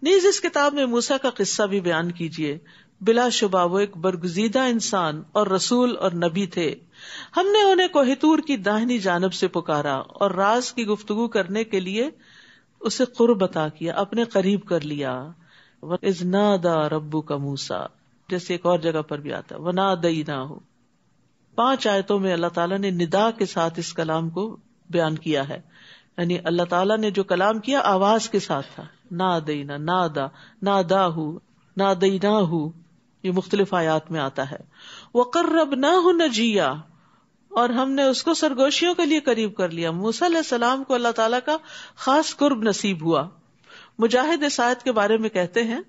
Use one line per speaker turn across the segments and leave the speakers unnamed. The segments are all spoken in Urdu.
نیز اس کتاب میں موسیٰ کا قصہ بھی بیان کیجیے، بلا شبہ وہ ایک برگزیدہ انسان اور رسول اور نبی تھے. ہم نے انہیں کوہ طور کی داہنی جانب سے پکارا اور راز کی گفتگو کرنے کے لیے اسے قرب عطا کیا، اپنے قریب کر لیا. وَإِذْ نَادَى رَبُّكَ مُوسَىٰ، جیسے ایک اور جگہ پر بھی آتا ہے وَنَادَيْنَاهُ. 5 آیتوں میں اللہ تعالیٰ نے ندا کے ساتھ اس کلام کو بیان کیا ہے، یعنی اللہ تعالیٰ نے جو کلام کیا آواز کے ساتھ تھا. نادینا، نادا، ناداہ، نادیناہ، یہ مختلف آیات میں آتا ہے. وَقَرَّبْنَاهُ نَجِيًّا، اور ہم نے اس کو سرگوشیوں کے لیے قریب کر لیا. موسیٰ علیہ السلام کو اللہ تعالیٰ کا خاص قرب نصیب ہوا. مجاہد اس آیت کے بارے میں کہتے ہیں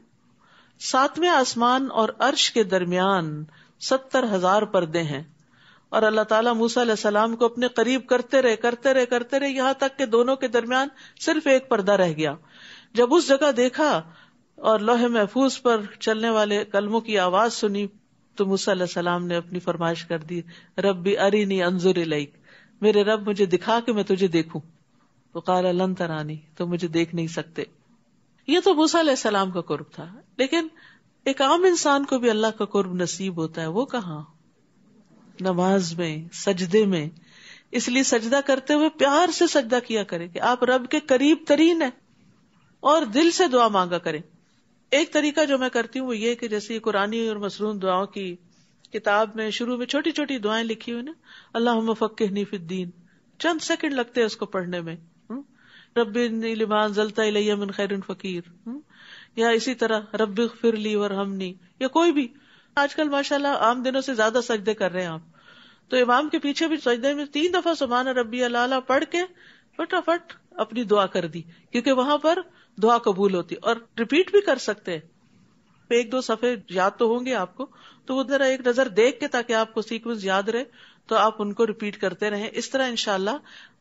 7ویں آسمان اور عرش کے درمیان 70,000 پردے ہیں، اور اللہ تعالیٰ موسیٰ علیہ السلام کو اپنے قریب کرتے رہے یہاں تک کہ دونوں کے درمیان صرف ایک پردہ رہ گیا. جب اس جگہ دیکھا اور لوح محفوظ پر چلنے والے کلموں کی آواز سنی تو موسیٰ علیہ السلام نے اپنی فرمائش کر دی، ربی ارینی انظر الیک، میرے رب مجھے دکھا کہ میں تجھے دیکھوں. وقال لن ترانی، تو مجھے دیکھ نہیں سکتے. یہ تو موسیٰ علیہ السلام کا قرب تھا، لیکن ایک عام انسان کو بھی اللہ کا قرب نصیب ہوتا ہے. وہ کہاں؟ نماز میں، سجدے میں. اس لیے سجدہ کرتے ہوئے پیار سے سجدہ کیا کریں کہ آپ رب کے قریب ترین ہیں، اور دل سے دعا مانگا کریں. ایک طریقہ جو میں کرتی ہوں وہ یہ کہ جیسے قرآنی اور مسنون دعاؤں کی کتاب میں شروع میں چھوٹی چھوٹی دعائیں لکھی ہوئی نا، اللہم فقہنی فی الدین، چند سیکنڈ لگتے ہیں اس کو پڑھنے میں. رب انی لما انزلت الی من خیر فقیر، یا اسی طرح رب اغفر لی وارحمنی، یا کوئی بھی. آج کل ماشاءاللہ عام دنوں سے زیادہ سجدے کر رہے ہیں آپ، تو امام کے پیچھے بھی سجدے میں 3 دفعہ سبحان ربی الاعلیٰ پڑھ کے فٹافٹ اپنی دعا کر دی، کیونکہ وہاں پر دعا قبول ہوتی. اور ریپیٹ بھی کر سکتے ہیں، 1-2 صفحے یاد تو ہوں گے آپ کو، تو وہ ذرا ایک نظر دیکھ کے تاکہ آپ کو سیکوینس یاد رہے تو آپ ان کو ریپیٹ کرتے رہیں. اس طرح انشاءاللہ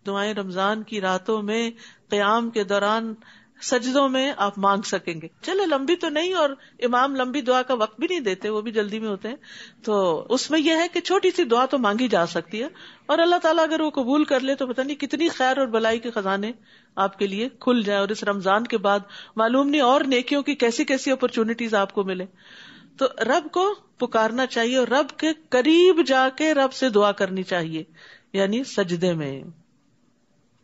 دعائیں رمضان کی راتوں میں، قیام کے دوران، سجدوں میں آپ مانگ سکیں گے. چلے لمبی تو نہیں، اور امام لمبی دعا کا وقت بھی نہیں دیتے، وہ بھی جلدی میں ہوتے ہیں، تو اس میں یہ ہے کہ چھوٹی سی دعا تو مانگی جا سکتی ہے، اور اللہ تعالیٰ اگر وہ قبول کر لے تو پتہ نہیں کتنی خیر اور بلائی کے خزانے آپ کے لیے کھل جائیں. اور اس رمضان کے بعد معلوم نہیں اور نیکیوں کی کیسی کیسی اپرچونٹیز آپ کو ملے. تو رب کو پکارنا چاہیے، اور رب کے قریب جا کے رب سے دعا کرنی چاہیے، یعنی سجدے میں.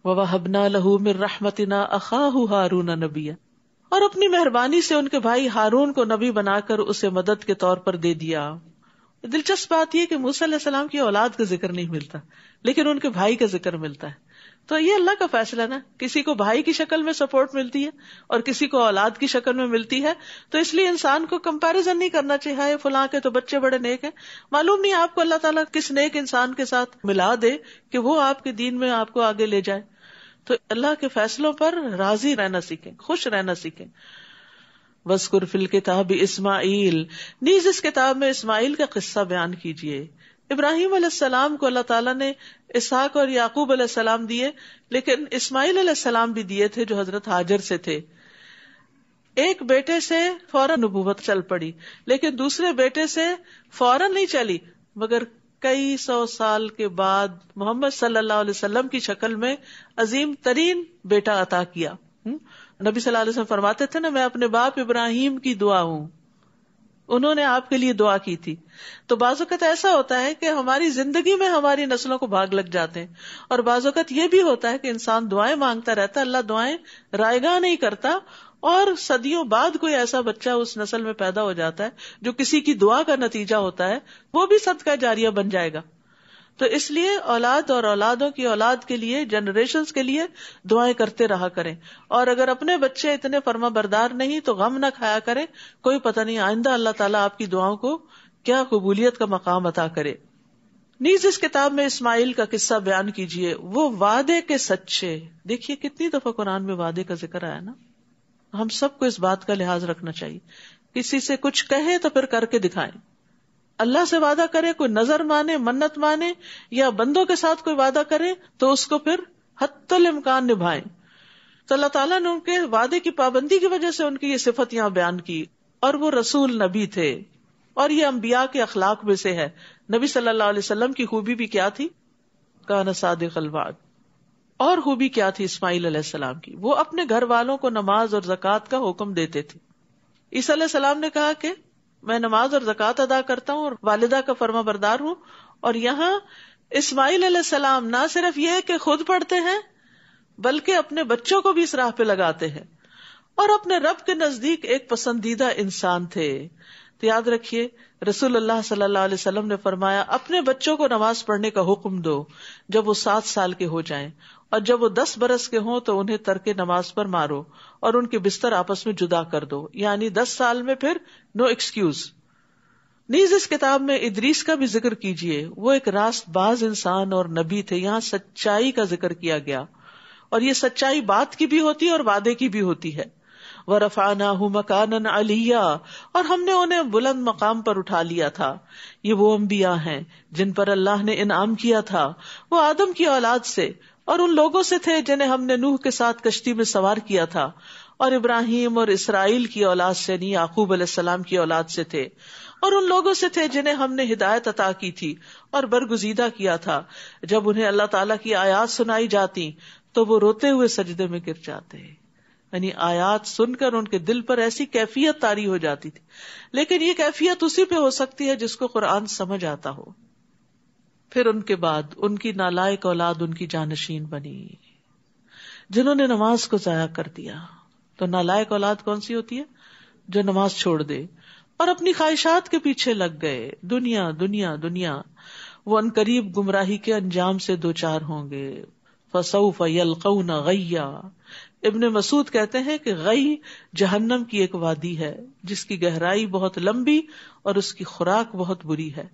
وَوَهَبْنَا لَهُ مِن رَحْمَتِنَا أَخَاهُ هَارُونَ نَبِيًّا، اور اپنی مہربانی سے ان کے بھائی ہارون کو نبی بنا کر اسے مدد کے طور پر دے دیا. دلچسپ بات یہ کہ موسیٰ علیہ السلام کی اولاد کا ذکر نہیں ملتا، لیکن ان کے بھائی کا ذکر ملتا ہے. تو یہ اللہ کا فیصلہ نا، کسی کو بھائی کی شکل میں سپورٹ ملتی ہے اور کسی کو اولاد کی شکل میں ملتی ہے. تو اس لیے انسان کو کمپیریزن نہیں کرنا چاہیے، ہائے فلاں کے تو بچے بڑے نیک ہیں. معلوم نہیں آپ کو اللہ تعالیٰ کس نیک انسان کے ساتھ ملا دے کہ وہ آپ کے دین میں آپ کو آگے لے جائے. تو اللہ کے فیصلوں پر راضی رہنا سیکھیں، خوش رہنا سیکھیں. وَاذْكُرْ فِي الْكِتَابِ اسماعیل، نیز اس کتاب میں اسماعیل کا قصہ بیان کیجیے. ابراہیم علیہ السلام کو اللہ تعالیٰ نے اسحاق اور یعقوب علیہ السلام دیے، لیکن اسماعیل علیہ السلام بھی دیے تھے جو حضرت ہاجر سے تھے. ایک بیٹے سے فوراً نبوت چل پڑی، لیکن دوسرے بیٹے سے فوراً نہیں چلی، مگر کئی 100 سال کے بعد محمد صلی اللہ علیہ وسلم کی شکل میں عظیم ترین بیٹا عطا کیا. نبی صلی اللہ علیہ وسلم فرماتے تھے نا، میں اپنے باپ ابراہیم کی دعا ہوں، انہوں نے آپ کے لیے دعا کی تھی. تو بعض اوقات ایسا ہوتا ہے کہ ہماری زندگی میں ہماری نسلوں کو بھاگ لگ جاتے ہیں، اور بعض اوقات یہ بھی ہوتا ہے کہ انسان دعائیں مانگتا رہتا ہے، اللہ دعائیں رائگاں نہیں کرتا، اور صدیوں بعد کوئی ایسا بچہ اس نسل میں پیدا ہو جاتا ہے جو کسی کی دعا کا نتیجہ ہوتا ہے، وہ بھی صدقہ جاریہ بن جائے گا. تو اس لیے اولاد اور اولادوں کی اولاد کے لیے، جنریشنز کے لیے دعائیں کرتے رہا کریں. اور اگر اپنے بچے اتنے فرما بردار نہیں تو غم نہ کھایا کریں، کوئی پتہ نہیں آئندہ اللہ تعالیٰ آپ کی دعاؤں کو کیا قبولیت کا مقام عطا کرے. نیز اس کتاب میں اسماعیل کا قصہ بیان کیجیے، وہ وعدے کے سچے. دیکھیے کتنی دفعہ قرآن میں وعدے کا ذکر آیا نا. ہم سب کو اس بات کا لحاظ رکھنا چاہیے، کسی سے کچھ کہے تو پھر کر کے دکھائیں. اللہ سے وعدہ کرے، کوئی نظر مانے، منت مانے، یا بندوں کے ساتھ کوئی وعدہ کرے تو اس کو پھر حتی الامکان نبھائیں. تو اللہ تعالیٰ نے ان کے وعدے کی پابندی کی وجہ سے ان کی یہ صفت یہاں بیان کی. اور وہ رسول نبی تھے، اور یہ انبیاء کے اخلاق میں سے ہے. نبی صلی اللہ علیہ وسلم کی خوبی بھی کیا تھی؟ کان صادق الوعد. اور خوبی کیا تھی اسماعیل علیہ السلام کی؟ وہ اپنے گھر والوں کو نماز اور زکوٰۃ کا حکم دیتے تھے. عیسیٰ علیہ السلام نے کہا کہ میں نماز اور زکوٰۃ ادا کرتا ہوں اور والدہ کا فرما بردار ہوں. اور یہاں اسماعیل علیہ السلام نہ صرف یہ کہ خود پڑھتے ہیں بلکہ اپنے بچوں کو بھی اس راہ پہ لگاتے ہیں، اور اپنے رب کے نزدیک ایک پسندیدہ انسان تھے. تو یاد رکھیے رسول اللہ صلی اللہ علیہ وسلم نے فرمایا اپنے بچوں کو نماز پڑھنے کا حکم دو جب وہ 7 سال کے ہو جائیں، اور جب وہ 10 برس کے ہوں تو انہیں ترک نماز پر مارو اور ان کے بستر آپس میں جدا کر دو. یعنی 10 سال میں پھر نو ایکسکیوز. نیز اس کتاب میں ادریس کا بھی ذکر کیجیے، وہ ایک راست باز انسان اور نبی تھے. یہاں سچائی کا ذکر کیا گیا، اور یہ سچائی بات کی بھی ہوتی ہے اور وعدے کی بھی ہوتی ہے. وَرَفَعْنَاهُ مَكَانًا عَلِيًّا، اور ہم نے انہیں بلند مقام پر اٹھا لیا تھا. یہ وہ انبیاء ہیں جن پر اللہ نے انعام کیا تھا. وہ آدم کی اولاد سے اور ان لوگوں سے تھے جنہیں ہم نے نوح کے ساتھ کشتی میں سوار کیا تھا، اور ابراہیم اور اسرائیل کی اولاد سے نہیں، یعقوب علیہ السلام کی اولاد سے تھے، اور ان لوگوں سے تھے جنہیں ہم نے ہدایت عطا کی تھی اور برگزیدہ کیا تھا. جب انہیں اللہ تعالیٰ کی آیات سنائی جاتی تو وہ روتے ہوئے سجدے میں گر جاتے. یعنی آیات سن کر ان کے دل پر ایسی کیفیت طاری ہو جاتی تھی. لیکن یہ کیفیت اسی پہ ہو سکتی ہے جس کو قرآن سمجھ آتا ہو. پھر ان کے بعد ان کی نالائق اولاد ان کی جانشین بنی جنہوں نے نماز کو ضائع کر دیا. تو نالائق اولاد کون سی ہوتی ہے؟ جو نماز چھوڑ دے اور اپنی خواہشات کے پیچھے لگ گئے. دنیا دنیا دنیا. وہ عنقریب گمراہی کے انجام سے دوچار ہوں گے. فسوف یلقون غیا. ابن مسعود کہتے ہیں کہ غی جہنم کی ایک وادی ہے جس کی گہرائی بہت لمبی اور اس کی خوراک بہت بری ہے.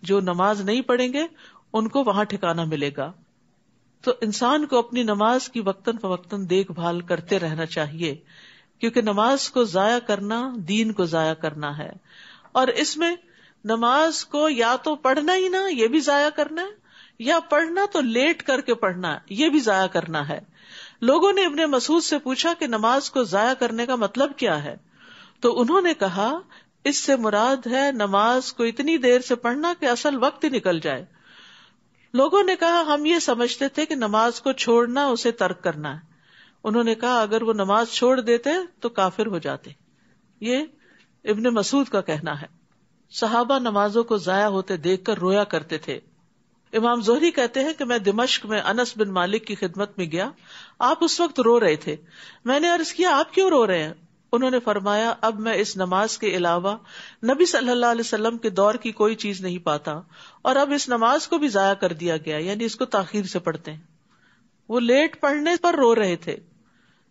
جو نماز نہیں پڑھیں گے ان کو وہاں ٹھکانہ ملے گا. تو انسان کو اپنی نماز کی وقتاً فوقتاً دیکھ بھال کرتے رہنا چاہیے، کیونکہ نماز کو ضائع کرنا دین کو ضائع کرنا ہے. اور اس میں نماز کو یا تو پڑھنا ہی نہ، یہ بھی ضائع کرنا ہے، یا پڑھنا تو لیٹ کر کے پڑھنا، یہ بھی ضائع کرنا ہے. لوگوں نے ابن مسعود سے پوچھا کہ نماز کو ضائع کرنے کا مطلب کیا ہے؟ تو انہوں نے کہا اس سے مراد ہے نماز کو اتنی دیر سے پڑھنا کہ اصل وقت ہی نکل جائے. لوگوں نے کہا ہم یہ سمجھتے تھے کہ نماز کو چھوڑنا اسے ترک کرنا ہے. انہوں نے کہا اگر وہ نماز چھوڑ دیتے تو کافر ہو جاتے. یہ ابن مسعود کا کہنا ہے. صحابہ نمازوں کو ضائع ہوتے دیکھ کر رویا کرتے تھے. امام زہری کہتے ہیں کہ میں دمشق میں انس بن مالک کی خدمت میں گیا. آپ اس وقت رو رہے تھے. میں نے عرض کیا آپ کیوں رو رہے ہیں؟ انہوں نے فرمایا اب میں اس نماز کے علاوہ نبی صلی اللہ علیہ وسلم کے دور کی کوئی چیز نہیں پاتا، اور اب اس نماز کو بھی ضائع کر دیا گیا، یعنی اس کو تاخیر سے پڑھتے ہیں. وہ لیٹ پڑھنے پر رو رہے تھے،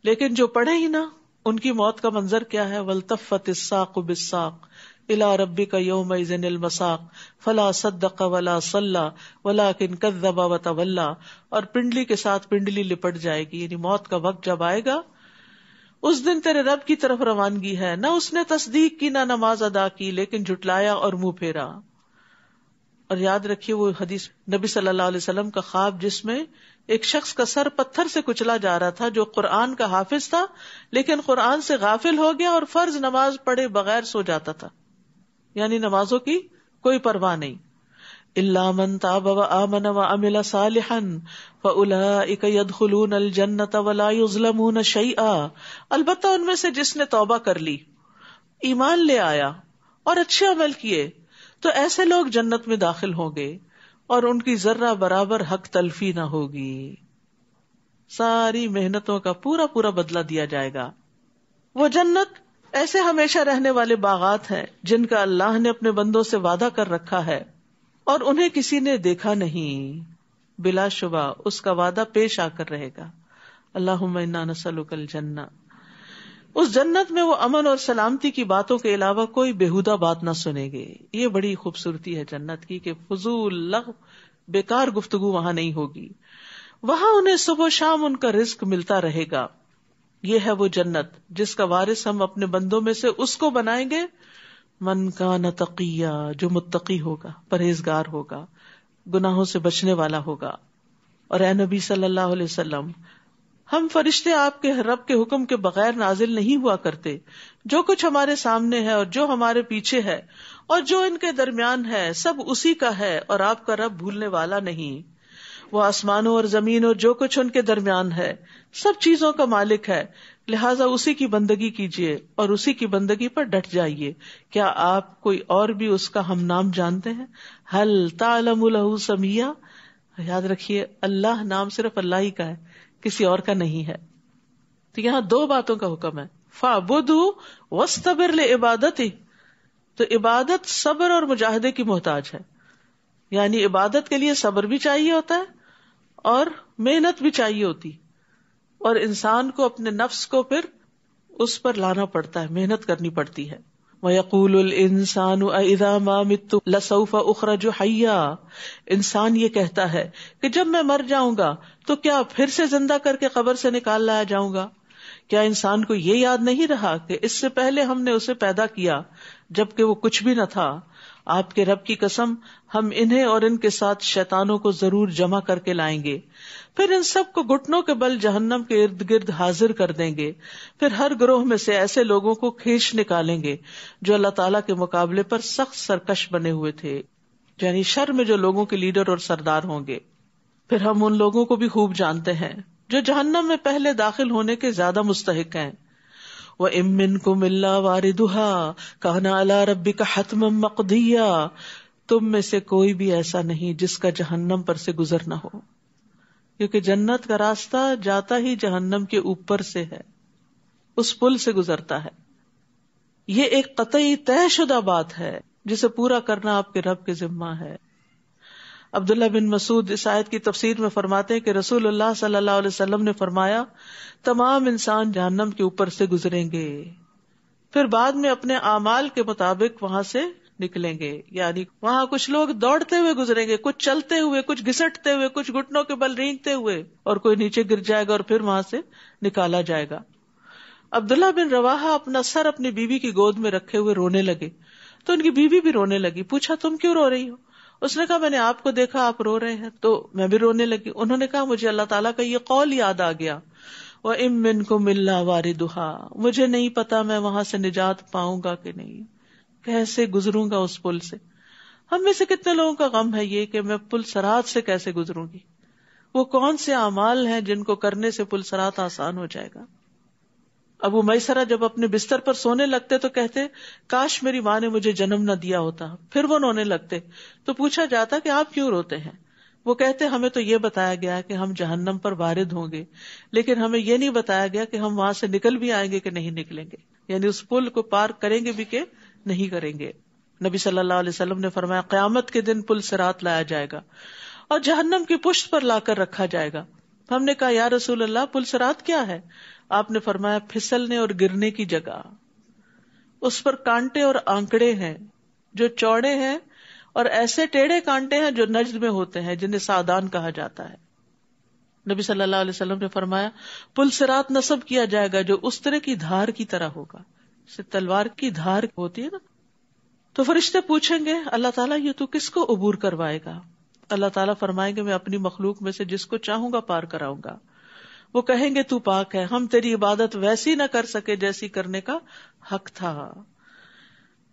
لیکن جو پڑھے ہی نہ ان کی موت کا منظر کیا ہے. وَالْتَفَّتِ السَّاقُ بِالسَّاقِ إِلَىٰ رَبِّكَ يَوْمَئِذٍ الْمَسَاقُ فَلَا صَدَّقَ وَلَا صَلَّىٰ وَلَٰكِنْ كَذَّبَ وَتَوَلَّىٰ. اور پنڈلی کے ساتھ پنڈلی لپٹ جائے گی، یعنی موت کا وقت جب آئے گا اس دن تیرے رب کی طرف روانگی ہے. نہ اس نے تصدیق کی نہ نماز ادا کی، لیکن جھٹلایا اور منہ پھیرا. اور یاد رکھیے وہ حدیث نبی صلی اللہ علیہ وسلم کا خواب جس میں ایک شخص کا سر پتھر سے کچلا جا رہا تھا جو قرآن کا حافظ تھا لیکن قرآن سے غافل ہو گیا اور فرض نماز پڑھے بغیر سو جاتا تھا، یعنی نمازوں کی کوئی پرواہ نہیں. الا من تاب وآمن وعمل صالحا فاولئک يدخلون الجنۃ ولا یظلمون شیئا. البتہ ان میں سے جس نے توبہ کر لی، ایمان لے آیا اور اچھے عمل کیے تو ایسے لوگ جنت میں داخل ہوں گے اور ان کی ذرہ برابر حق تلفی نہ ہوگی. ساری محنتوں کا پورا پورا بدلہ دیا جائے گا. وہ جنت ایسے ہمیشہ رہنے والے باغات ہیں جن کا اللہ نے اپنے بندوں سے وعدہ کر رکھا ہے اور انہیں کسی نے دیکھا نہیں. بلا شبہ اس کا وعدہ پیش آ کر رہے گا. اللہم انا نسألک الجنہ. اس جنت میں وہ امن اور سلامتی کی باتوں کے علاوہ کوئی بےہودہ بات نہ سنیں گے. یہ بڑی خوبصورتی ہے جنت کی کہ فضول لغو بیکار گفتگو وہاں نہیں ہوگی. وہاں انہیں صبح و شام ان کا رزق ملتا رہے گا. یہ ہے وہ جنت جس کا وارث ہم اپنے بندوں میں سے اس کو بنائیں گے من کان تقیا، جو متقی ہوگا، پرہیزگار ہوگا، گناہوں سے بچنے والا ہوگا. اور اے نبی صلی اللہ علیہ وسلم، ہم فرشتے آپ کے رب کے حکم کے بغیر نازل نہیں ہوا کرتے. جو کچھ ہمارے سامنے ہے اور جو ہمارے پیچھے ہے اور جو ان کے درمیان ہے سب اسی کا ہے، اور آپ کا رب بھولنے والا نہیں. وہ آسمانوں اور زمین اور جو کچھ ان کے درمیان ہے سب چیزوں کا مالک ہے، لہٰذا اسی کی بندگی کیجیے اور اسی کی بندگی پر ڈٹ جائیے. کیا آپ کوئی اور بھی اس کا ہم نام جانتے ہیں؟ ہل تعلم لہ سمیہ، یاد رکھیے اللہ نام صرف اللہ ہی کا ہے، کسی اور کا نہیں ہے. تو یہاں دو باتوں کا حکم ہے، فَاعْبُدْهُ وَاسْتَبِرْ لِعِبَادَتِهِ. تو عبادت صبر اور مجاہدے کی محتاج ہے، یعنی عبادت کے لیے صبر بھی چاہیے ہوتا ہے اور محنت بھی چاہیے ہوتی، اور انسان کو اپنے نفس کو پھر اس پر لانا پڑتا ہے، محنت کرنی پڑتی ہے. وَيَقُولُ الْإِنسَانُ أَإِذَا مَا مِتُّ لَسَوْفَ أُخْرَجُ حَيًّا. انسان یہ کہتا ہے کہ جب میں مر جاؤں گا تو کیا پھر سے زندہ کر کے قبر سے نکال لایا جاؤں گا؟ کیا انسان کو یہ یاد نہیں رہا کہ اس سے پہلے ہم نے اسے پیدا کیا جبکہ وہ کچھ بھی نہ تھا؟ آپ کے رب کی قسم ہم انہیں اور ان کے ساتھ شیطانوں کو ضرور جمع کر کے لائیں گے، پھر ان سب کو گھٹنوں کے بل جہنم کے ارد گرد حاضر کر دیں گے، پھر ہر گروہ میں سے ایسے لوگوں کو کھینچ نکالیں گے جو اللہ تعالیٰ کے مقابلے پر سخت سرکش بنے ہوئے تھے، یعنی شر میں جو لوگوں کے لیڈر اور سردار ہوں گے. پھر ہم ان لوگوں کو بھی خوب جانتے ہیں جو جہنم میں پہلے داخل ہونے کے زیادہ مستحق ہیں. وَإِن مِّنكُمْ إِلَّا وَارِدُهَا كَانَ عَلَىٰ رَبِّكَ حَتْمًا مَّقْضِيًّا. تم میں سے کوئی بھی ایسا نہیں جس کا جہنم پر سے گزر نہ ہو، کیونکہ جنت کا راستہ جاتا ہی جہنم کے اوپر سے ہے، اس پل سے گزرتا ہے. یہ ایک قطعی طے شدہ بات ہے جسے پورا کرنا آپ کے رب کے ذمہ ہے. عبداللہ بن مسعود اس آیت کی تفسیر میں فرماتے ہیں کہ رسول اللہ صلی اللہ علیہ وسلم نے فرمایا تمام انسان جہنم کے اوپر سے گزریں گے، پھر بعد میں اپنے اعمال کے مطابق وہاں سے نکلیں گے. یعنی وہاں کچھ لوگ دوڑتے ہوئے گزریں گے، کچھ چلتے ہوئے، کچھ گھسٹتے ہوئے، کچھ گھٹنوں کے بل رینگتے ہوئے، اور کوئی نیچے گر جائے گا اور پھر وہاں سے نکالا جائے گا. عبداللہ بن رواحہ اپنا سر اپنی بیوی کی گود میں رکھے ہوئے رونے لگے تو ان کی بیوی بھی رونے لگی. پوچھا تم کیوں رو رہی ہو؟ اس نے کہا میں نے آپ کو دیکھا آپ رو رہے ہیں تو میں بھی رونے لگی. انہوں نے کہا مجھے اللہ تعالیٰ کا یہ قول یاد آ گیا، وَإِن مِّنكُمْ إِلَّا وَارِدُهَا. مجھے نہیں پتا میں وہاں سے نجات پاؤں گا کہ نہیں، کیسے گزروں گا اس پل سے. ہم میں سے کتنے لوگوں کا غم ہے یہ کہ میں پل صراط سے کیسے گزروں گی. وہ کون سے اعمال ہیں جن کو کرنے سے پل صراط آسان ہو جائے گا. ابو میسرہ جب اپنے بستر پر سونے لگتے تو کہتے کاش میری ماں نے مجھے جنم نہ دیا ہوتا. پھر وہ رونے لگتے تو پوچھا جاتا کہ آپ کیوں روتے ہیں؟ وہ کہتے ہمیں تو یہ بتایا گیا کہ ہم جہنم پر وارد ہوں گے، لیکن ہمیں یہ نہیں بتایا گیا کہ ہم وہاں سے نکل بھی آئیں گے کہ نہیں نکلیں گے، یعنی اس پل کو پار کریں گے بھی کہ نہیں کریں گے. نبی صلی اللہ علیہ وسلم نے فرمایا قیامت کے دن پل صراط لایا جائے گا اور جہنم کی پشت پر لا کر رکھا جائے گا. ہم نے کہا یا رسول اللہ پل صراط کیا ہے؟ آپ نے فرمایا پھسلنے اور گرنے کی جگہ، اس پر کانٹے اور آنکڑے ہیں جو چوڑے ہیں اور ایسے ٹیڑھے کانٹے ہیں جو نجد میں ہوتے ہیں جنہیں سادان کہا جاتا ہے. نبی صلی اللہ علیہ وسلم نے فرمایا پل صراط نصب کیا جائے گا جو اس طرح کی دھار کی طرح ہوگا، جیسے تلوار کی دھار ہوتی ہے نا. تو فرشتے پوچھیں گے اللہ تعالیٰ یہ تو کس کو عبور کروائے گا؟ اللہ تعالیٰ فرمائیں گے میں اپنی مخلوق میں سے جس کو چاہوں گا پار کراؤں گا. وہ کہیں گے تو پاک ہے، ہم تیری عبادت ویسی نہ کر سکے جیسی کرنے کا حق تھا.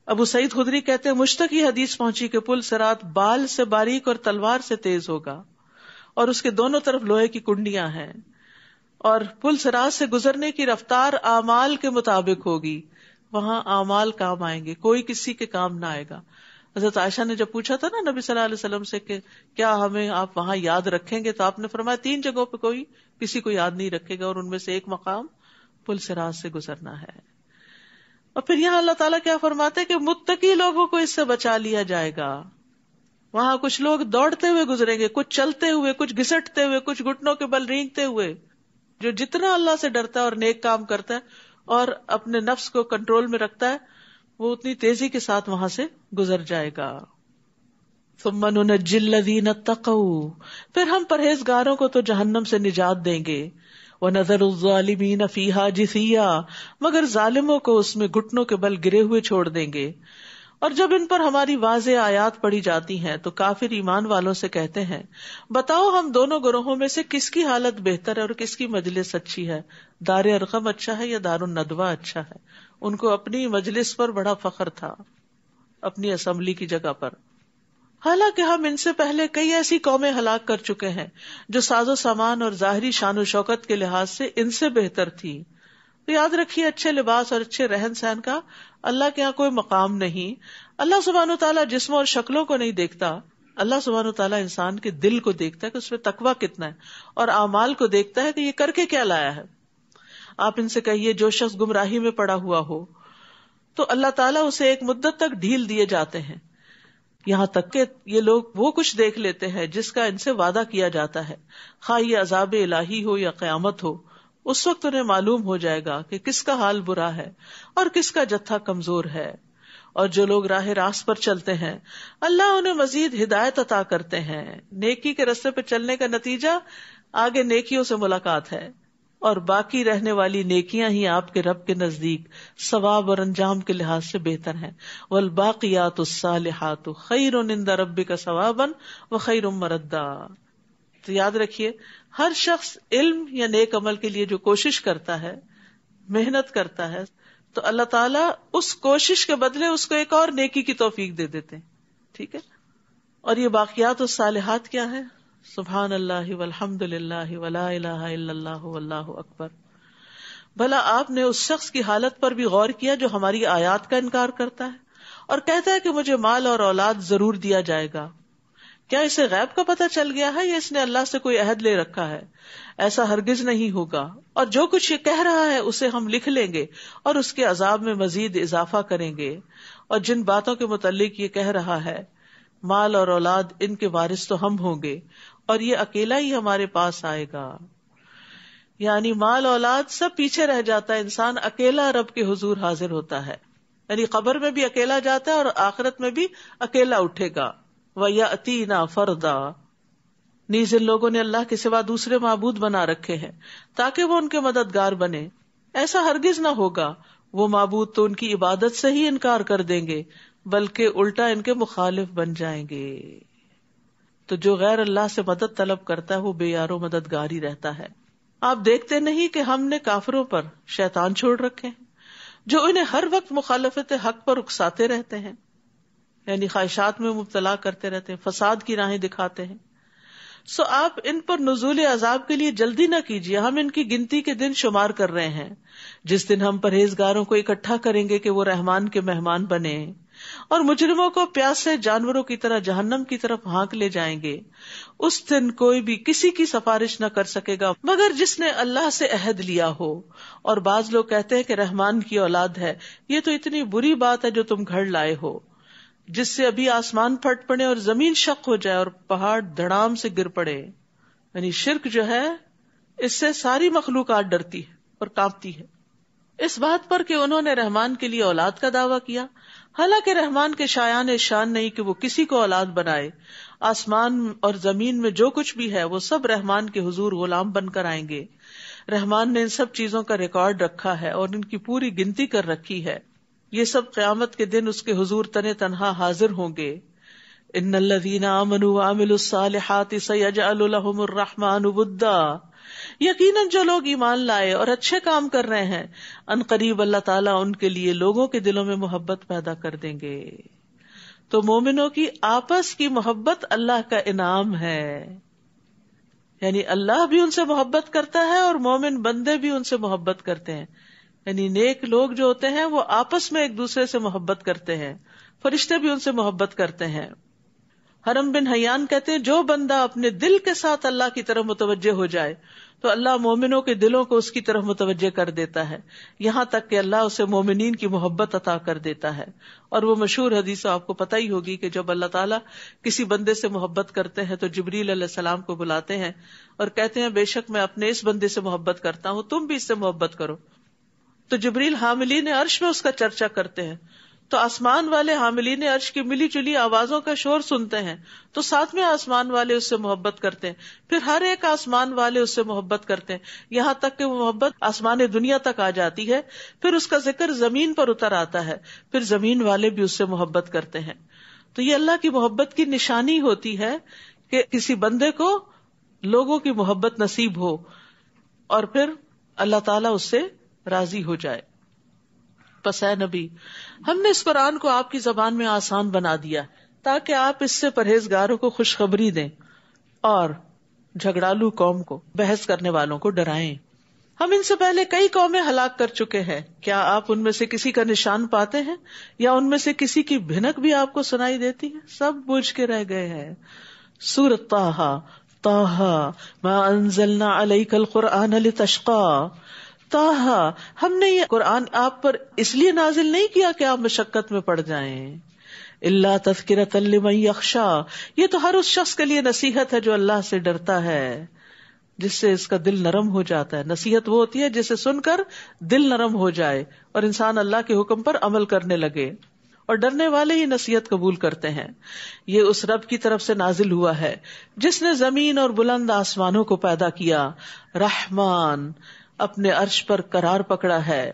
ابو سعید خدری کہتے ہیں مجھ تک یہ حدیث پہنچی کہ پل صراط بال سے باریک اور تلوار سے تیز ہوگا اور اس کے دونوں طرف لوہے کی کنڈیاں ہیں، اور پل صراط سے گزرنے کی رفتار اعمال کے مطابق ہوگی. وہاں اعمال کام آئیں گے، کوئی کسی کے کام نہ آئے گا. حضرت عائشہ نے جب پوچھا تھا نا نبی صلی اللہ علیہ وسلم سے کہ کیا ہمیں آپ وہاں یاد رکھیں گے، تو آپ نے فرمایا 3 جگہوں پہ کوئی کسی کو یاد نہیں رکھے گا اور ان میں سے ایک مقام پل صراط سے گزرنا ہے. اور پھر یہاں اللہ تعالیٰ کیا فرماتے کہ متقی لوگوں کو اس سے بچا لیا جائے گا. وہاں کچھ لوگ دوڑتے ہوئے گزریں گے، کچھ چلتے ہوئے، کچھ گھسٹتے ہوئے، کچھ گھٹنوں کے بل رینگتے ہوئے. جو جتنا اللہ سے ڈرتا ہے اور نیک کام کرتا ہے اور اپنے نفس کو کنٹرول میں رکھتا ہے وہ اتنی تیزی کے ساتھ وہاں سے گزر جائے گا. ثم ننجی الذین اتقوا. پھر ہم پرہیزگاروں کو تو جہنم سے نجات دیں گے. وَنَذَرُ الظَّالِمِينَ فِيهَا جِثِيًّا. مگر ظالموں کو اس میں گھٹنوں کے بل گرے ہوئے چھوڑ دیں گے. اور جب ان پر ہماری واضح آیات پڑھی جاتی ہیں تو کافر ایمان والوں سے کہتے ہیں بتاؤ ہم دونوں گروہوں میں سے کس کی حالت بہتر ہے اور کس کی مجلس اچھی ہے، دار ارقم اچھا ہے یا دار الندوہ اچھا ہے. ان کو اپنی مجلس پر بڑا فخر تھا، اپنی اسمبلی کی جگہ پر. حالانکہ ہم ان سے پہلے کئی ایسی قومیں ہلاک کر چکے ہیں جو ساز و سامان اور ظاہری شان و شوکت کے لحاظ سے ان سے بہتر تھی. تو یاد رکھیے اچھے لباس اور اچھے رہن سہن کا اللہ کے یہاں کوئی مقام نہیں. اللہ سبحانہ وتعالیٰ جسموں اور شکلوں کو نہیں دیکھتا. اللہ سبحانہ وتعالیٰ انسان کے دل کو دیکھتا ہے کہ اس میں تقویٰ کتنا ہے، اور اعمال کو دیکھتا ہے کہ یہ کر کے کیا لایا ہے. آپ ان سے کہیے جو شخص گمراہی میں پڑا ہوا ہو تو اللہ تعالیٰ اسے ایک مدت تک ڈھیل دیے جاتے ہیں، یہاں تک کہ یہ لوگ وہ کچھ دیکھ لیتے ہیں جس کا ان سے وعدہ کیا جاتا ہے، خواہ یہ عذاب الہی ہو یا قیامت ہو. اس وقت انہیں معلوم ہو جائے گا کہ کس کا حال برا ہے اور کس کا جتھا کمزور ہے. اور جو لوگ راہ راست پر چلتے ہیں اللہ انہیں مزید ہدایت عطا کرتے ہیں. نیکی کے راستے پہ چلنے کا نتیجہ آگے نیکیوں سے ملاقات ہے، اور باقی رہنے والی نیکیاں ہی آپ کے رب کے نزدیک ثواب اور انجام کے لحاظ سے بہتر ہیں. والباقیات الصالحات خیر عند ربک ثوابا وخیر مردا. تو یاد رکھیے ہر شخص علم یا نیک عمل کے لیے جو کوشش کرتا ہے، محنت کرتا ہے، تو اللہ تعالیٰ اس کوشش کے بدلے اس کو ایک اور نیکی کی توفیق دے دیتے ہیں. ٹھیک ہے. اور یہ باقیات الصالحات کیا ہے؟ سبحان اللہ والحمد للہ ولا الہ الا اللہ واللہ اکبر. بھلا آپ نے اس شخص کی حالت پر بھی غور کیا جو ہماری آیات کا انکار کرتا ہے اور کہتا ہے کہ مجھے مال اور اولاد ضرور دیا جائے گا؟ کیا اسے غیب کا پتہ چل گیا ہے یا اس نے اللہ سے کوئی عہد لے رکھا ہے؟ ایسا ہرگز نہیں ہوگا. اور جو کچھ یہ کہہ رہا ہے اسے ہم لکھ لیں گے اور اس کے عذاب میں مزید اضافہ کریں گے. اور جن باتوں کے متعلق یہ کہہ رہا ہے، مال اور اولاد، ان کے وارث تو ہم ہوں گے اور یہ اکیلا ہی ہمارے پاس آئے گا. یعنی مال اولاد سب پیچھے رہ جاتا ہے، انسان اکیلا رب کے حضور حاضر ہوتا ہے. یعنی قبر میں بھی اکیلا جاتا ہے اور آخرت میں بھی اکیلا اٹھے گا. وَيَأْتِينَا فَرْدًا. نیز ان لوگوں نے اللہ کے سوا دوسرے معبود بنا رکھے ہیں تاکہ وہ ان کے مددگار بنے. ایسا ہرگز نہ ہوگا، وہ معبود تو ان کی عبادت سے ہی انکار کر دیں گے بلکہ الٹا ان کے مخالف بن جائیں گے. تو جو غیر اللہ سے مدد طلب کرتا ہے وہ بے یار و مددگار ہی رہتا ہے. آپ دیکھتے نہیں کہ ہم نے کافروں پر شیطان چھوڑ رکھے ہیں جو انہیں ہر وقت مخالفت حق پر اکساتے رہتے ہیں، یعنی خواہشات میں مبتلا کرتے رہتے ہیں، فساد کی راہیں دکھاتے ہیں. سو آپ ان پر نزول عذاب کے لیے جلدی نہ کیجیے، ہم ان کی گنتی کے دن شمار کر رہے ہیں. جس دن ہم پرہیزگاروں کو اکٹھا کریں گے کہ وہ رحمان کے مہمان بنے، اور مجرموں کو پیاسے جانوروں کی طرح جہنم کی طرف ہانک لے جائیں گے. اس دن کوئی بھی کسی کی سفارش نہ کر سکے گا مگر جس نے اللہ سے عہد لیا ہو. اور بعض لوگ کہتے ہیں کہ رحمان کی اولاد ہے. یہ تو اتنی بری بات ہے جو تم گھڑ لائے ہو، جس سے ابھی آسمان پھٹ پڑے اور زمین شق ہو جائے اور پہاڑ دھڑام سے گر پڑے. یعنی شرک جو ہے اس سے ساری مخلوقات ڈرتی ہے اور کانپتی ہے، اس بات پر کہ انہوں نے رحمان کے لیے اولاد کا دعویٰ کیا، حالانکہ رحمان کے شایان شان نہیں کہ وہ کسی کو اولاد بنائے. آسمان اور زمین میں جو کچھ بھی ہے وہ سب رحمان کے حضور غلام بن کر آئیں گے. رحمان نے ان سب چیزوں کا ریکارڈ رکھا ہے اور ان کی پوری گنتی کر رکھی ہے. یہ سب قیامت کے دن اس کے حضور تنے تنہا حاضر ہوں گے. ان الذین آمنوا وعملوا الصالحات سیجعل لهم الرحمن ودا. یقیناً جو لوگ ایمان لائے اور اچھے کام کر رہے ہیں، ان قریب اللہ تعالیٰ ان کے لیے لوگوں کے دلوں میں محبت پیدا کر دیں گے. تو مومنوں کی آپس کی محبت اللہ کا انعام ہے. یعنی اللہ بھی ان سے محبت کرتا ہے اور مومن بندے بھی ان سے محبت کرتے ہیں. یعنی نیک لوگ جو ہوتے ہیں وہ آپس میں ایک دوسرے سے محبت کرتے ہیں، فرشتے بھی ان سے محبت کرتے ہیں. حرم بن حیان کہتے ہیں جو بندہ اپنے دل کے ساتھ اللہ کی طرف متوجہ ہو جائے تو اللہ مومنوں کے دلوں کو اس کی طرف متوجہ کر دیتا ہے، یہاں تک کہ اللہ اسے مومنین کی محبت عطا کر دیتا ہے. اور وہ مشہور حدیث آپ کو پتہ ہی ہوگی کہ جب اللہ تعالیٰ کسی بندے سے محبت کرتے ہیں تو جبریل علیہ السلام کو بلاتے ہیں اور کہتے ہیں بے شک میں اپنے اس بندے سے محبت کرتا ہوں، تم بھی اس سے محبت کرو. تو جبریل حاملین عرش میں اس کا چرچا کرتے ہیں، تو آسمان والے حاملین عرش کی ملی جلی آوازوں کا شور سنتے ہیں تو ساتھ میں آسمان والے اس سے محبت کرتے ہیں، پھر ہر ایک آسمان والے اس سے محبت کرتے ہیں، یہاں تک کہ وہ محبت آسمان دنیا تک آ جاتی ہے. پھر اس کا ذکر زمین پر اتر آتا ہے، پھر زمین والے بھی اس سے محبت کرتے ہیں. تو یہ اللہ کی محبت کی نشانی ہوتی ہے کہ کسی بندے کو لوگوں کی محبت نصیب ہو اور پھر اللہ تعالیٰ اس سے راضی ہو جائے. پس اے نبی، ہم نے اس قرآن کو آپ کی زبان میں آسان بنا دیا تاکہ آپ اس سے پرہیزگاروں کو خوشخبری دیں اور جھگڑالو قوم کو، بحث کرنے والوں کو ڈرائیں۔ ہم ان سے پہلے کئی قومیں ہلاک کر چکے ہیں، کیا آپ ان میں سے کسی کا نشان پاتے ہیں یا ان میں سے کسی کی بھنک بھی آپ کو سنائی دیتی ہے؟ سب بجھ کے رہ گئے ہیں۔ سورۃ طٰ ما انزلنا علیک القرآن لتشقی، طٰ، ہم نے یہ قرآن آپ پر اس لیے نازل نہیں کیا کہ آپ مشقت میں پڑ جائیں، الا تذکرۃ لمن یخشی، یہ تو ہر اس شخص کے لیے نصیحت ہے جو اللہ سے ڈرتا ہے، جس سے اس کا دل نرم ہو جاتا ہے۔ نصیحت وہ ہوتی ہے جسے سن کر دل نرم ہو جائے اور انسان اللہ کے حکم پر عمل کرنے لگے، اور ڈرنے والے ہی نصیحت قبول کرتے ہیں۔ یہ اس رب کی طرف سے نازل ہوا ہے جس نے زمین اور بلند آسمانوں کو پیدا کیا، رحمان اپنے عرش پر قرار پکڑا ہے۔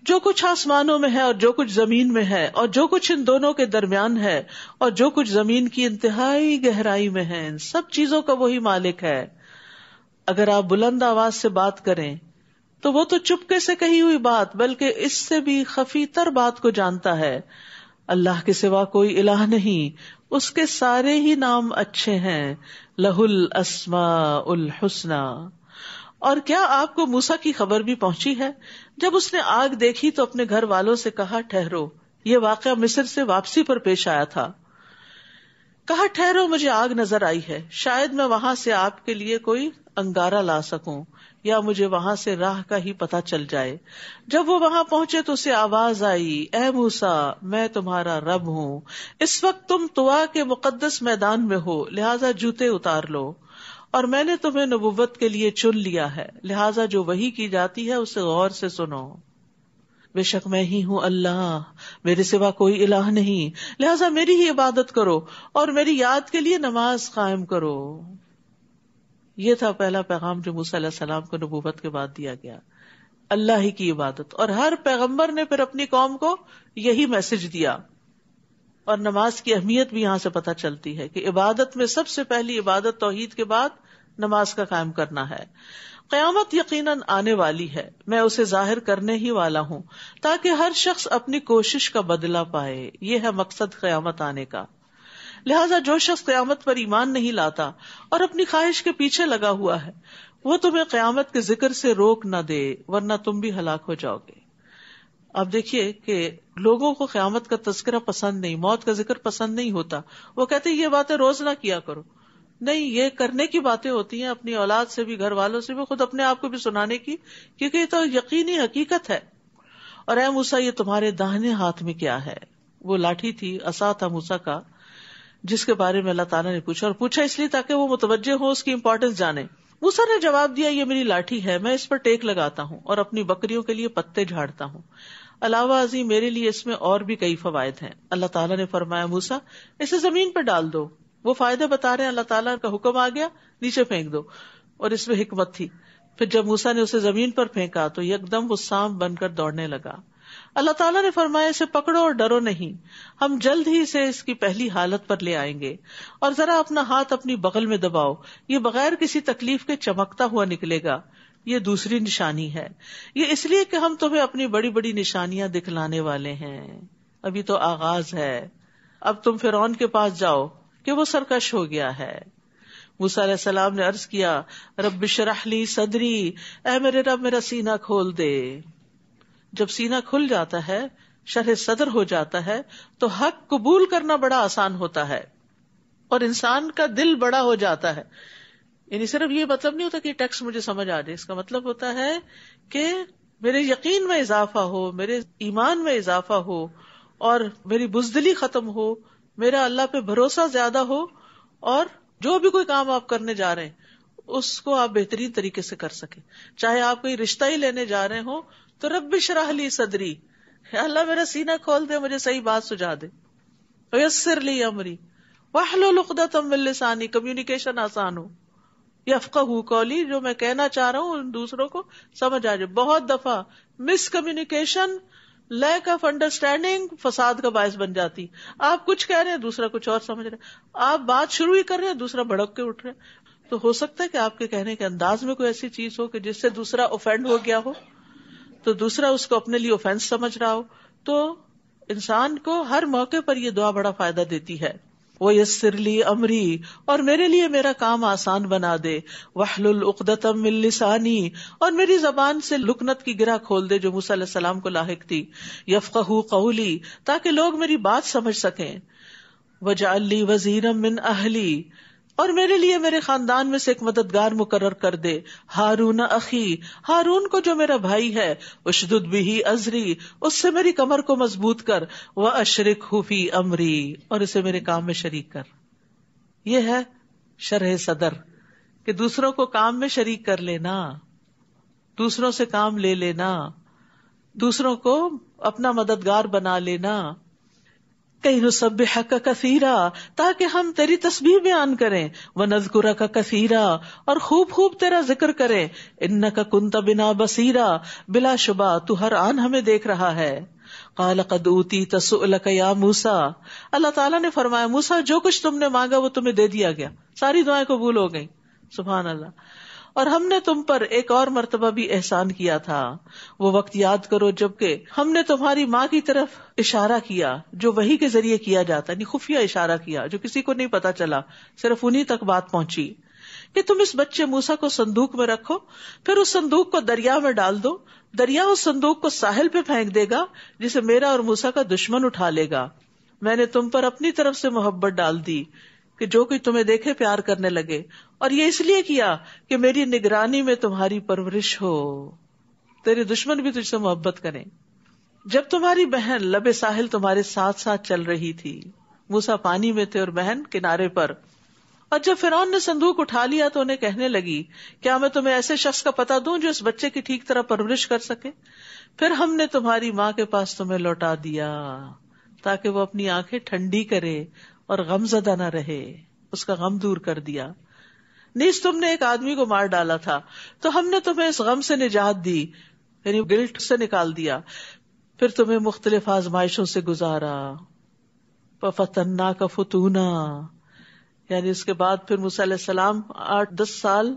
جو کچھ آسمانوں میں ہے اور جو کچھ زمین میں ہے اور جو کچھ ان دونوں کے درمیان ہے اور جو کچھ زمین کی انتہائی گہرائی میں ہے، ان سب چیزوں کا وہی مالک ہے۔ اگر آپ بلند آواز سے بات کریں تو وہ تو چپکے سے کہی ہوئی بات بلکہ اس سے بھی خفی تر بات کو جانتا ہے۔ اللہ کے سوا کوئی الہ نہیں، اس کے سارے ہی نام اچھے ہیں، لہ الاسماء الحسنی۔ اور کیا آپ کو موسیٰ کی خبر بھی پہنچی ہے؟ جب اس نے آگ دیکھی تو اپنے گھر والوں سے کہا ٹھہرو۔ یہ واقعہ مصر سے واپسی پر پیش آیا تھا۔ کہا ٹھہرو، مجھے آگ نظر آئی ہے، شاید میں وہاں سے آپ کے لیے کوئی انگارہ لا سکوں یا مجھے وہاں سے راہ کا ہی پتہ چل جائے۔ جب وہ وہاں پہنچے تو اسے آواز آئی، اے موسیٰ، میں تمہارا رب ہوں، اس وقت تم طوا کے مقدس میدان میں ہو، لہٰذا جوتے اتار لو، اور میں نے تمہیں نبوت کے لیے چن لیا ہے، لہٰذا جو وحی کی جاتی ہے اسے غور سے سنو۔ بے شک میں ہی ہوں اللہ، میرے سوا کوئی الہ نہیں، لہٰذا میری ہی عبادت کرو اور میری یاد کے لیے نماز قائم کرو۔ یہ تھا پہلا پیغام جو موسیٰ علیہ السلام کو نبوت کے بعد دیا گیا، اللہ ہی کی عبادت، اور ہر پیغمبر نے پھر اپنی قوم کو یہی میسج دیا۔ اور نماز کی اہمیت بھی یہاں سے پتہ چلتی ہے کہ عبادت میں سب سے پہلی عبادت توحید کے بعد نماز کا قائم کرنا ہے۔ قیامت یقیناً آنے والی ہے، میں اسے ظاہر کرنے ہی والا ہوں تاکہ ہر شخص اپنی کوشش کا بدلہ پائے، یہ ہے مقصد قیامت آنے کا۔ لہٰذا جو شخص قیامت پر ایمان نہیں لاتا اور اپنی خواہش کے پیچھے لگا ہوا ہے، وہ تمہیں قیامت کے ذکر سے روک نہ دے، ورنہ تم بھی ہلاک ہو جاؤ گے۔ اب دیکھیے کہ لوگوں کو قیامت کا تذکرہ پسند نہیں، موت کا ذکر پسند نہیں ہوتا، وہ کہتے ہیں یہ باتیں روز نہ کیا کرو۔ نہیں، یہ کرنے کی باتیں ہوتی ہیں، اپنی اولاد سے بھی، گھر والوں سے بھی، خود اپنے آپ کو بھی سنانے کی، کیونکہ یہ تو یقینی حقیقت ہے۔ اور اے موسیٰ، یہ تمہارے داہنے ہاتھ میں کیا ہے؟ وہ لاٹھی تھی، عصا تھا موسیٰ کا، جس کے بارے میں اللہ تعالیٰ نے پوچھا، اور پوچھا اس لیے تاکہ وہ متوجہ ہو، اس کی امپورٹنس جانے۔ موسیٰ نے جواب دیا، یہ میری لاٹھی ہے، میں اس پر ٹیک لگاتا ہوں اور اپنی بکریوں کے لیے پتے جھاڑتا ہوں، علاوہ ازیں میرے لیے اس میں اور بھی کئی فوائد ہیں۔ اللہ تعالیٰ نے فرمایا، موسیٰ اسے زمین پر ڈال دو۔ وہ فائدے بتا رہے ہیں، اللہ تعالیٰ کا حکم آ گیا، نیچے پھینک دو، اور اس میں حکمت تھی۔ پھر جب موسیٰ نے اسے زمین پر پھینکا تو یکدم وہ سانپ بن کر دوڑنے لگا۔ اللہ تعالیٰ نے فرمایا، اسے پکڑو اور ڈرو نہیں، ہم جلد ہی اسے اس کی پہلی حالت پر لے آئیں گے، اور ذرا اپنا ہاتھ اپنی بغل میں دباؤ، یہ بغیر کسی تکلیف کے چمکتا ہوا نکلے گا، یہ دوسری نشانی ہے۔ یہ اس لیے کہ ہم تمہیں اپنی بڑی بڑی نشانیاں دکھلانے والے ہیں، ابھی تو آغاز ہے۔ اب تم فرعون کے پاس جاؤ کہ وہ سرکش ہو گیا ہے۔ موسیٰ علیہ السلام نے عرض کیا، رب اشرح لی صدری، اے میرے رب میرا سینہ کھول دے۔ جب سینہ کھل جاتا ہے، شرح صدر ہو جاتا ہے، تو حق قبول کرنا بڑا آسان ہوتا ہے اور انسان کا دل بڑا ہو جاتا ہے۔ یعنی صرف یہ مطلب نہیں ہوتا کہ ٹیکسٹ مجھے سمجھ آ جائے، اس کا مطلب ہوتا ہے کہ میرے یقین میں اضافہ ہو، میرے ایمان میں اضافہ ہو، اور میری بزدلی ختم ہو، میرا اللہ پہ بھروسہ زیادہ ہو، اور جو بھی کوئی کام آپ کرنے جا رہے ہیں اس کو آپ بہترین طریقے سے کر سکیں۔ چاہے آپ کوئی رشتہ ہی لینے جا رہے ہوں تو رب اشرح لی صدری، اللہ میرا سینہ کھول دے، مجھے صحیح بات سجا دے، ویسر لی امری واحلل عقدۃ من لسانی، کمیونیکیشن آسان ہو، یفقہوا قولی، جو میں کہنا چاہ رہا ہوں دوسروں کو سمجھ آ جائے۔ بہت دفعہ مس کمیونیکیشن، لیک آف انڈرسٹینڈنگ فساد کا باعث بن جاتی۔ آپ کچھ کہہ رہے ہیں، دوسرا کچھ اور سمجھ رہے ہیں، آپ بات شروع ہی کر رہے ہیں، دوسرا بھڑک کے اٹھ رہے ہیں۔ تو ہو سکتا ہے کہ آپ کے کہنے کے انداز میں کوئی ایسی چیز ہو کہ جس سے دوسرا اوفینڈ ہو گیا ہو، تو دوسرا اس کو اپنے لیے اوفینس سمجھ رہا ہو۔ تو انسان کو ہر موقع پر یہ دعا بڑا فائدہ دیتی ہے۔ وَيَسِّرْ لِي أَمْرِي، اور میرے لیے میرا کام آسان بنا دے، وَاحْلُلْ عُقْدَةً مِّن لِّسَانِي، اور میری زبان سے لکنت کی گرہ کھول دے جو موسیٰ علیہ السلام کو لاحق تھی، يَفْقَهُوا قَوْلِي، تاکہ لوگ میری بات سمجھ سکیں، وَاجْعَل لِّي وَزِيرًا مِّنْ أَهْلِي، اور میرے لیے میرے خاندان میں سے ایک مددگار مقرر کر دے، ہارون اخی، ہارون کو جو میرا بھائی ہے، اشدد بہ ازری، اس سے میری کمر کو مضبوط کر، واشرکہ فی امری، اور اسے میرے کام میں شریک کر۔ یہ ہے شرح صدر کہ دوسروں کو کام میں شریک کر لینا، دوسروں سے کام لے لینا، دوسروں کو اپنا مددگار بنا لینا، کئی نسبحک کثیرا، تاکہ ہم تیری تسبیح بیان کریں، ونذکرک کثیرا، اور خوب خوب تیرا ذکر کریں، انک کنت بنا بصیرا، بلا شبہ تو ہر آن ہمیں دیکھ رہا ہے۔ قال قد اوتیت سؤلک یا موسیٰ، اللہ تعالیٰ نے فرمایا موسیٰ جو کچھ تم نے مانگا وہ تمہیں دے دیا گیا، ساری دعائیں قبول ہو گئیں، سبحان اللہ۔ اور ہم نے تم پر ایک اور مرتبہ بھی احسان کیا تھا، وہ وقت یاد کرو جبکہ ہم نے تمہاری ماں کی طرف اشارہ کیا، جو وحی کے ذریعے کیا جاتا ہے، یعنی خفیہ اشارہ کیا جو کسی کو نہیں پتا چلا، صرف انہی تک بات پہنچی کہ تم اس بچے موسیٰ کو صندوق میں رکھو، پھر اس صندوق کو دریا میں ڈال دو، دریا اس صندوق کو ساحل پہ پھینک دے گا جسے میرا اور موسیٰ کا دشمن اٹھا لے گا۔ میں نے تم پر اپنی طرف سے محبت ڈال دی کہ جو کوئی تمہیں دیکھے پیار کرنے لگے، اور یہ اس لیے کیا کہ میری نگرانی میں تمہاری پرورش ہو، تیرے دشمن بھی تجھ سے محبت کریں۔ جب تمہاری بہن لبے ساحل تمہارے ساتھ ساتھ چل رہی تھی، موسیٰ پانی میں تھے اور بہن کنارے پر، اور جب فرعون نے صندوق اٹھا لیا تو انہیں کہنے لگی کیا میں تمہیں ایسے شخص کا پتہ دوں جو اس بچے کی ٹھیک طرح پرورش کر سکے؟ پھر ہم نے تمہاری ماں کے پاس تمہیں لوٹا دیا تاکہ وہ اپنی آنکھیں ٹھنڈی کرے اور غم زدہ نہ رہے، اس کا غم دور کر دیا۔ نیز تم نے ایک آدمی کو مار ڈالا تھا تو ہم نے تمہیں اس غم سے نجات دی، یعنی گلٹ سے نکال دیا، پھر تمہیں مختلف آزمائشوں سے گزارا، فَفَتَنَّاكَ فُتُونًا، یعنی اس کے بعد پھر موسیٰ علیہ السلام 8-10 سال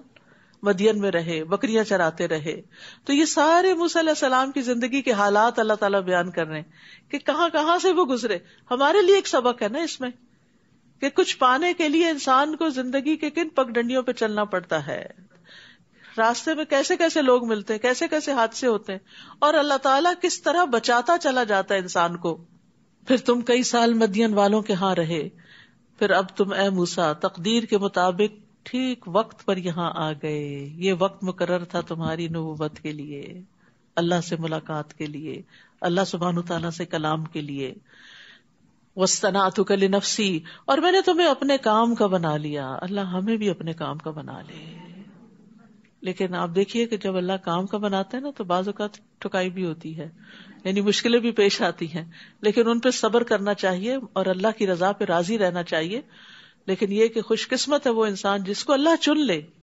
مدین میں رہے، بکریاں چراتے رہے۔ تو یہ سارے موسیٰ علیہ السلام کی زندگی کے حالات اللہ تعالیٰ بیان کر رہے ہیں کہ کہاں کہاں سے وہ گزرے۔ ہمارے لیے ایک سبق ہے نا اس میں کہ کچھ پانے کے لیے انسان کو زندگی کے کن پگڈنڈیوں پہ چلنا پڑتا ہے، راستے میں کیسے کیسے لوگ ملتے ہیں، کیسے کیسے حادثے ہوتے ہیں، اور اللہ تعالیٰ کس طرح بچاتا چلا جاتا ہے انسان کو۔ پھر تم کئی سال مدین والوں کے ہاں رہے، پھر اب تم اے موسیٰ تقدیر کے مطابق ٹھیک وقت پر یہاں آ گئے، یہ وقت مقرر تھا تمہاری نبوت کے لیے، اللہ سے ملاقات کے لیے، اللہ سبحانہ تعالیٰ سے کلام کے لیے۔ وَاصْطَنَعْتُكَ لِنَفْسِي، اور میں نے تمہیں اپنے کام کا بنا لیا۔ اللہ ہمیں بھی اپنے کام کا بنا لے، لیکن آپ دیکھیے کہ جب اللہ کام کا بناتا ہے نا تو بعض اوقات ٹھکائی بھی ہوتی ہے، یعنی مشکلیں بھی پیش آتی ہیں، لیکن ان پہ صبر کرنا چاہیے اور اللہ کی رضا پہ راضی رہنا چاہیے۔ لیکن یہ کہ خوش قسمت ہے وہ انسان جس کو اللہ چن لے،